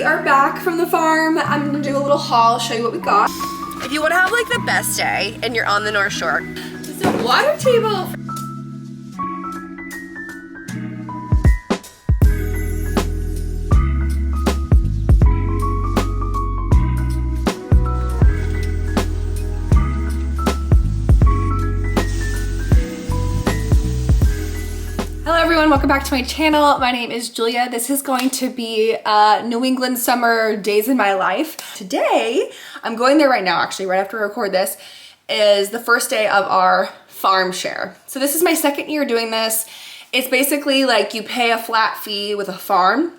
We are back from the farm. I'm gonna do a little haul, show you what we got. If you want to have like the best day and you're on the North Shore, It's a water table. Hello everyone, welcome back to my channel. My name is Julia. This is going to be New England summer days in my life. Today, I'm going there right now actually, right after I record this, is the first day of our farm share. So this is my second year doing this. It's basically like you pay a flat fee with a farm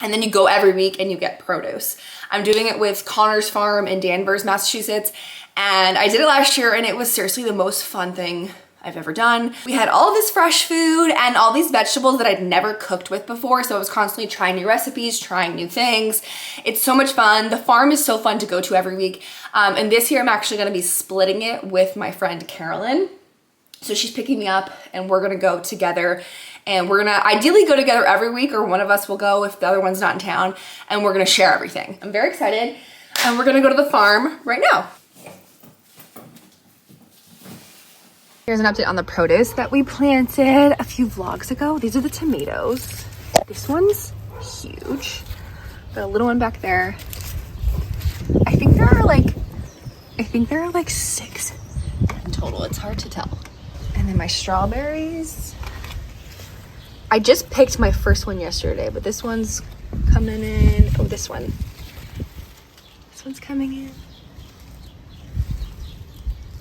and then you go every week and you get produce. I'm doing it with Connor's Farm in Danvers, Massachusetts. And I did it last year and it was seriously the most fun thing I've ever done. We had all this fresh food and all these vegetables that I'd never cooked with before. So I was constantly trying new recipes, trying new things. It's so much fun. The farm is so fun to go to every week. And this year I'm actually gonna be splitting it with my friend Carolyn. So she's picking me up and we're gonna go together, and we're gonna ideally go together every week, or one of us will go if the other one's not in town, and we're gonna share everything. I'm very excited, and we're gonna go to the farm right now. Here's an update on the produce that we planted a few vlogs ago. These are the tomatoes. This one's huge. Got a little one back there. I think there are like 6 in total. It's hard to tell. And then my strawberries. I just picked my first one yesterday, but this one's coming in. Oh, this one. This one's coming in.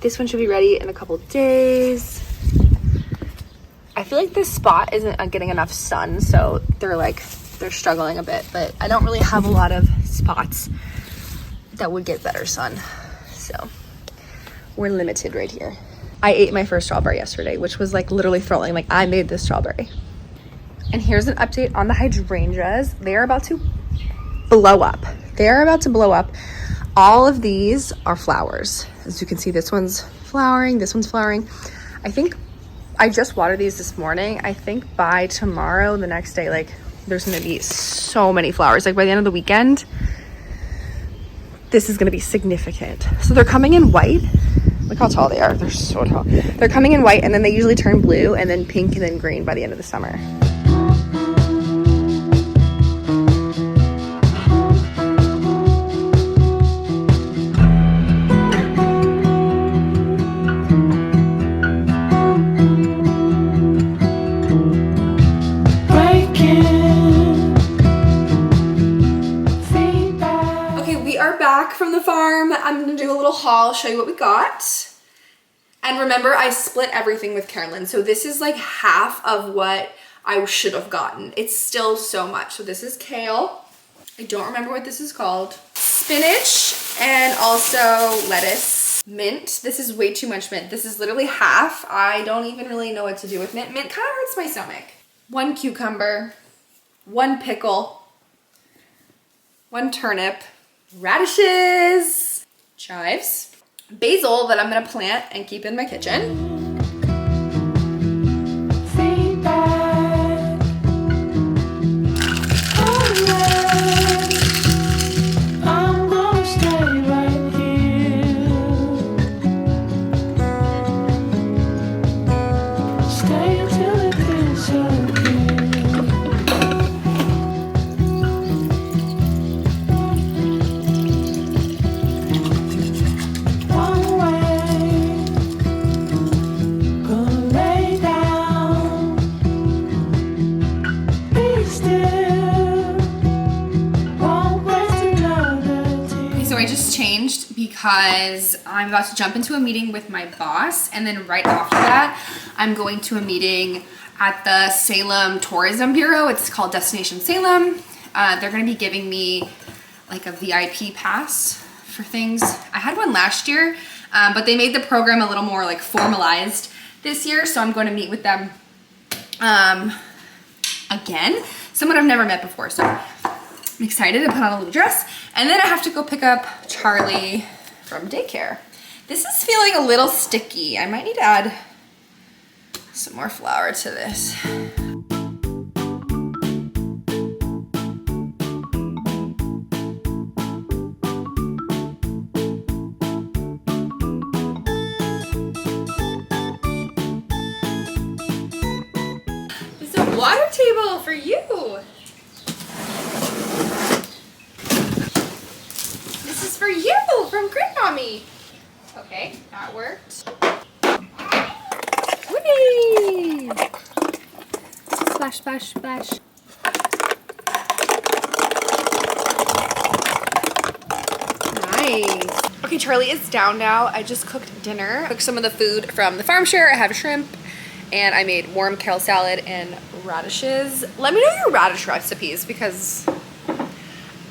This one should be ready in a couple days. I feel like this spot isn't getting enough sun, so they're struggling a bit, but I don't really have a lot of spots that would get better sun. So we're limited right here. I ate my first strawberry yesterday, which was like literally thrilling. Like I made this strawberry. And here's an update on the hydrangeas. They're about to blow up. They're about to blow up. All of these are flowers. As you can see, this one's flowering, this one's flowering. I think I just watered these this morning. I think by tomorrow, the next day, like there's gonna be so many flowers. Like by the end of the weekend, this is gonna be significant. So they're coming in white. Look how tall they are. They're so tall. They're coming in white and then they usually turn blue and then pink and then green by the end of the summer. Back from the farm. I'm gonna do a little haul, show you what we got. And remember, I split everything with Carolyn, so this is like half of what I should have gotten. It's still so much. So this is kale. I don't remember what this is called. Spinach and also lettuce. Mint. This is way too much mint. This is literally half. I don't even really know what to do with mint. Mint kind of hurts my stomach. 1 cucumber, 1 pickle, 1 turnip, radishes, chives, basil that I'm gonna plant and keep in my kitchen. Because I'm about to jump into a meeting with my boss, and then right after that I'm going to a meeting at the Salem Tourism Bureau. It's called Destination Salem. They're going to be giving me like a VIP pass for things. I had one last year, but they made the program a little more like formalized this year, so I'm going to meet with them again. Someone I've never met before, so I'm excited to put on a little dress. And then I have to go pick up Charlie from daycare. This is feeling a little sticky. I might need to add some more flour to this. table for you. This is for you from Grandmommy. Okay, that worked. Whee! Splash, splash, splash. Nice. Okay, Charlie is down now. I just cooked dinner. Cooked some of the food from the farm share. I have shrimp and I made warm kale salad and radishes. Let me know your radish recipes because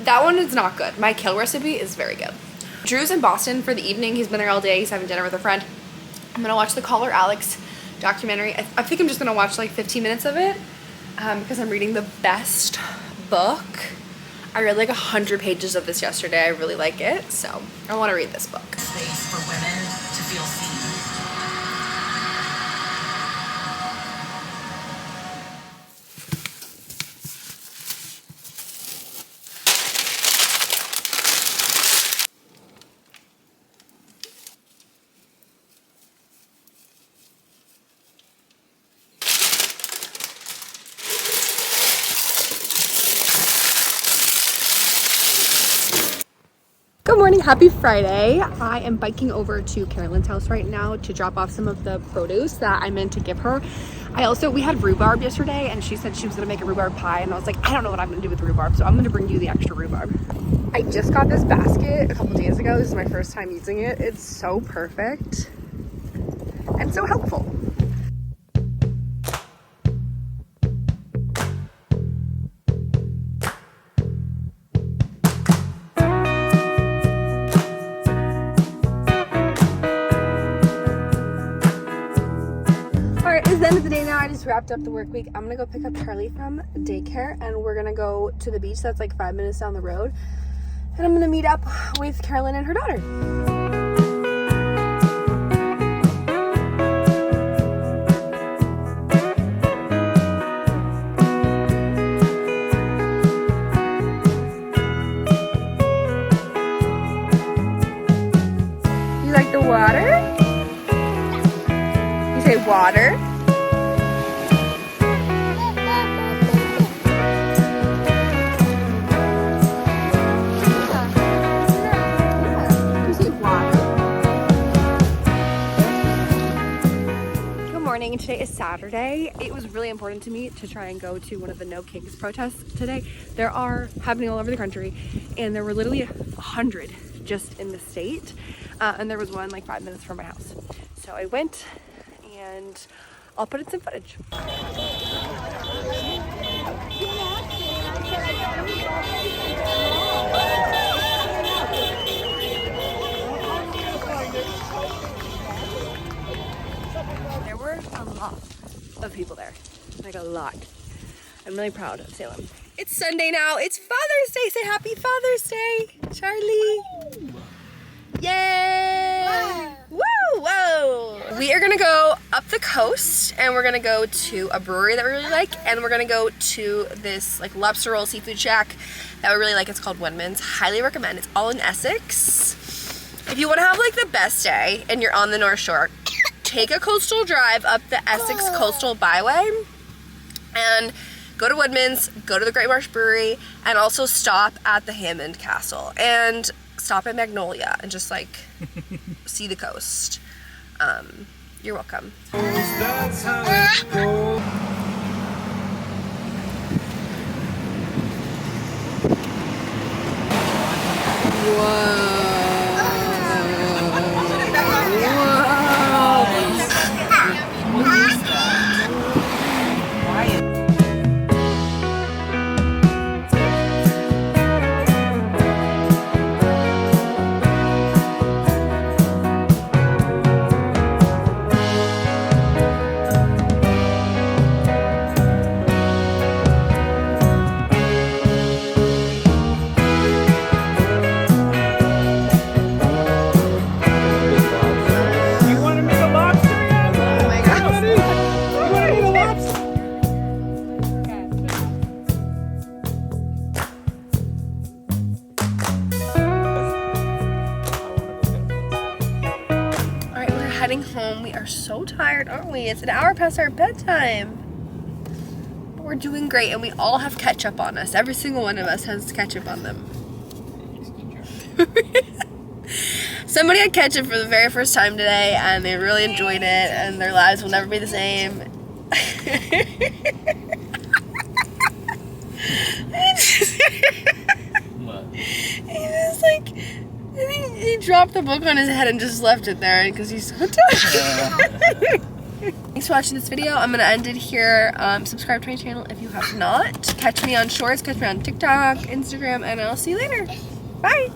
that one is not good. My kale recipe is very good. Drew's in Boston for the evening. He's been there all day. He's having dinner with a friend. I'm gonna watch the Caller Alex documentary. I think I'm just gonna watch like 15 minutes of it because I'm reading the best book. I read like 100 pages of this yesterday. I really like it, so I want to read this book. Space for women to feel seen. Good morning, happy Friday. I am biking over to Carolyn's house right now to drop off some of the produce that I meant to give her. We had rhubarb yesterday and she said she was gonna make a rhubarb pie and I was like, I don't know what I'm gonna do with rhubarb, so I'm gonna bring you the extra rhubarb. I just got this basket a couple days ago. This is my first time using it. It's so perfect and so helpful. It's the end of the day now. I just wrapped up the work week. I'm gonna go pick up Charlie from daycare and we're gonna go to the beach that's like 5 minutes down the road. And I'm gonna meet up with Carolyn and her daughter. You like the water? You say water? Today is Saturday. It was really important to me to try and go to one of the No Kings protests today. There are happening all over the country and there were literally 100 just in the state and there was one like 5 minutes from my house. So I went and I'll put in some footage. There were a lot of people there, like a lot. I'm really proud of Salem. It's Sunday now, it's Father's Day. Say happy Father's Day, Charlie. Yay! Wow. Woo! Whoa! We are gonna go up the coast and we're gonna go to a brewery that we really like and we're gonna go to this like lobster roll seafood shack that we really like. It's called Woodman's. Highly recommend. It's all in Essex. If you wanna have like the best day and you're on the North Shore, take a coastal drive up the Essex Coastal Byway and go to Woodman's, go to the Great Marsh Brewery, and also stop at the Hammond Castle and stop at Magnolia and just like see the coast. You're welcome. That's how it goes. Heading home. We are so tired, aren't we? It's an hour past our bedtime. But We're doing great, and we all have ketchup on us. Every single one of us has ketchup on them. Somebody had ketchup for the very first time today, and they really enjoyed it, and their lives will never be the same. What? He just like, I think he dropped the book on his head and just left it there because he's so tired. Thanks for watching this video. I'm gonna end it here. Subscribe to my channel if you have not. Catch me on Shorts, catch me on TikTok, Instagram, and I'll see you later. Bye.